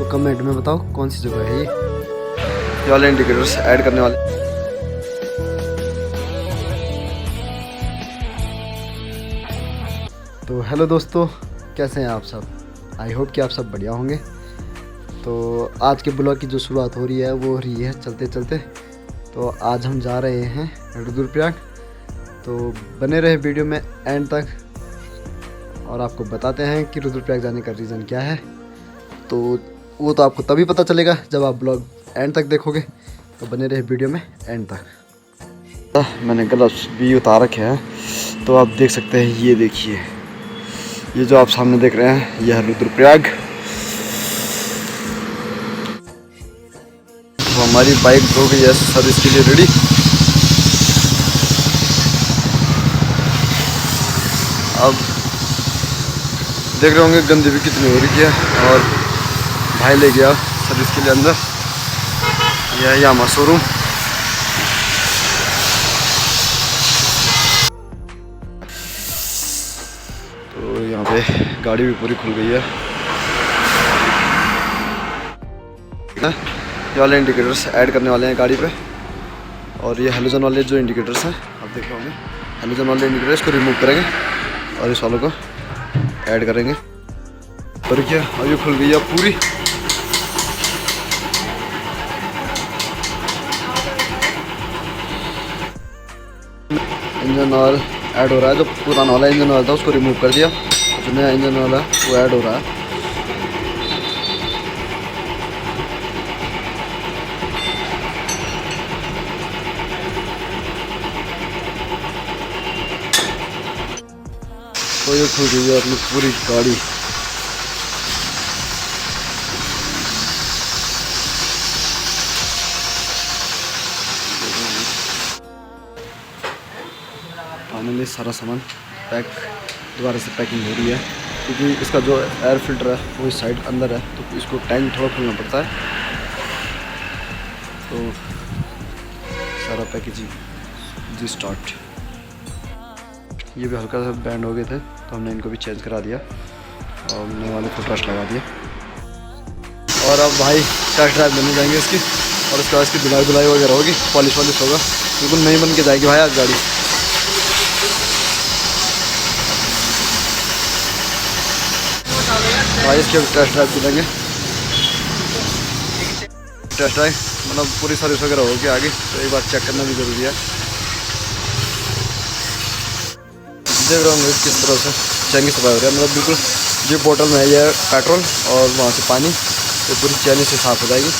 तो कमेंट में बताओ कौन सी जगह है ये वाले इंडिकेटर्स ऐड करने वाले। तो हेलो दोस्तों, कैसे हैं आप सब? आई होप कि आप सब बढ़िया होंगे। तो आज के ब्लॉग की जो शुरुआत हो रही है वो हो रही है चलते चलते। तो आज हम जा रहे हैं रुद्रप्रयाग। तो बने रहे वीडियो में एंड तक और आपको बताते हैं कि रुद्रप्रयाग जाने का रीज़न क्या है। तो वो तो आपको तभी पता चलेगा जब आप ब्लॉग एंड तक देखोगे। तो बने रहे वीडियो में एंड तक। मैंने ग्लव्स भी उतार रखे हैं, तो आप देख सकते हैं। ये देखिए, ये जो आप सामने देख रहे हैं यह है रुद्रप्रयाग। तो हमारी बाइक हो गई है सर्विस के लिए रेडी। अब देख रहे होंगे गंदी भी कितनी हो रही है और भाई ले गया सर्विस के लिए अंदर। यह है यामा शोरूम। तो यहाँ पे गाड़ी भी पूरी खुल गई है। ये वाले इंडिकेटर्स ऐड करने वाले हैं गाड़ी पे। और ये हेलोजन वाले जो इंडिकेटर्स हैं आप देख रहे होंगे, हेलोजन वाले इंडिकेटर्स को रिमूव करेंगे और इस वालों को ऐड करेंगे। और क्या अभी खुल गई है पूरी। इंजन ऑयल ऐड हो रहा है। जो पुराना वाला इंजन ऑयल था उसको रिमूव कर दिया, जो नया इंजन ऑयल है वो ऐड हो रहा है। तो ये खुल गई है अपनी पूरी गाड़ी। फाइनली सारा सामान पैक, दोबारा से पैकिंग हो रही है क्योंकि इसका जो एयर फिल्टर है वो इस साइड अंदर है, तो इसको टैंक थोड़ा खोलना पड़ता है। तो सारा पैकेजिंग जी स्टार्ट। ये भी हल्का सा बैंड हो गए थे तो हमने इनको भी चेंज करा दिया और नए वाले फुटरेस्ट लगा दिए। और अब भाई टेस्ट ड्राइव लेने जाएंगे इसकी, और उसके बाद इसकी धुलाई वगैरह होगी, पॉलिश वॉलिश होगा, बिल्कुल नई बन के जाएगी भाई आज गाड़ी। भाई इसकी टेस्ट ड्राइव लेंगे। टेस्ट ड्राइव मतलब पूरी सर्विस वगैरह होगी आगे, तो एक बार चेक करना भी ज़रूरी है। देख रहा हूँ किस तरह से चैनी सफाई हो रही है, मतलब बिल्कुल जो बोतल में है ये पेट्रोल और वहाँ से पानी, तो पूरी चैनी से साफ़ हो जाएगी।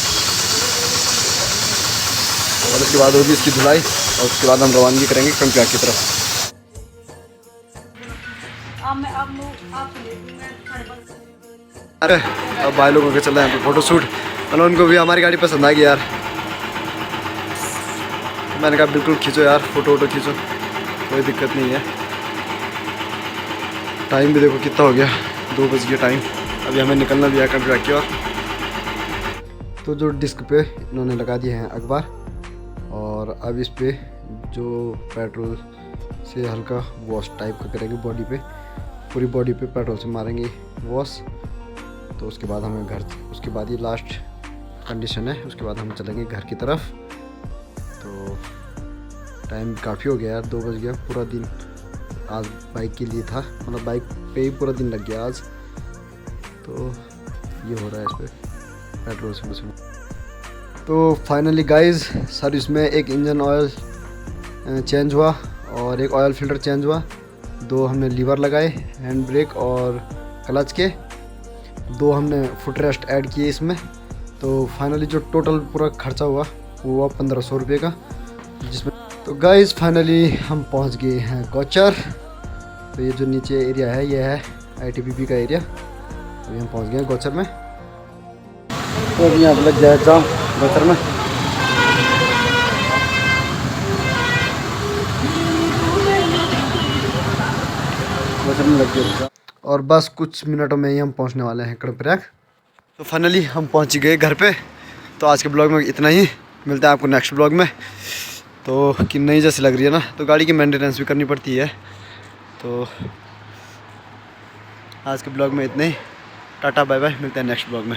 और उसके बाद होगी इसकी धुलाई और उसके बाद हम रवानगी करेंगे रुद्रप्रयाग की तरफ। अरे अब भाई लोगों के चल रहे हैं फ़ोटो शूट, मतलब उनको भी हमारी गाड़ी पसंद आ गई यार। मैंने कहा बिल्कुल खींचो यार, फ़ोटो खींचो, कोई दिक्कत नहीं है। टाइम भी देखो कितना हो गया, 2 बज गया टाइम। अभी हमें निकलना भी है रुद्रप्रयाग की ओर। तो जो डिस्क पे इन्होंने लगा दिए हैं अखबार, और अब इस पे जो पेट्रोल से हल्का वॉश टाइप का करेंगे बॉडी पे, पूरी बॉडी पे पेट्रोल से मारेंगे वॉश। तो उसके बाद हमें घर, उसके बाद ये लास्ट कंडीशन है, उसके बाद हम चलेंगे घर की तरफ। तो टाइम काफ़ी हो गया यार, 2 बज गया। पूरा दिन आज बाइक के लिए था, मतलब बाइक पे ही पूरा दिन लग गया आज। तो ये हो रहा है इस पर पेट्रोल से। तो फाइनली गाइस सर्विस में एक इंजन ऑयल चेंज हुआ और एक ऑयल फिल्टर चेंज हुआ। 2 हमने लीवर लगाए, हैंड ब्रेक और क्लच के। 2 हमने फुटरेस्ट ऐड किए इसमें। तो फाइनली जो टोटल पूरा खर्चा हुआ वो हुआ 1500 रुपये का, जिसमें तो गाइस फाइनली हम पहुंच गए हैं गौचर। तो ये जो नीचे एरिया है ये है ITBP का एरिया। तो हम पहुंच गए हैं गौचर में। तो अभी यहाँ पर लग जाए जाम गौचर में। गौचर में लग गया और बस कुछ मिनटों में ही हम पहुंचने वाले हैं रुद्रप्रयाग। तो फाइनली हम पहुंच गए घर पे। तो आज के ब्लॉग में इतना ही, मिलता है आपको नेक्स्ट ब्लॉग में। तो कि नई जैसी लग रही है ना, तो गाड़ी की मेंटेनेंस भी करनी पड़ती है। तो आज के ब्लॉग में इतने ही, टाटा बाय बाय, मिलते हैं नेक्स्ट ब्लॉग में।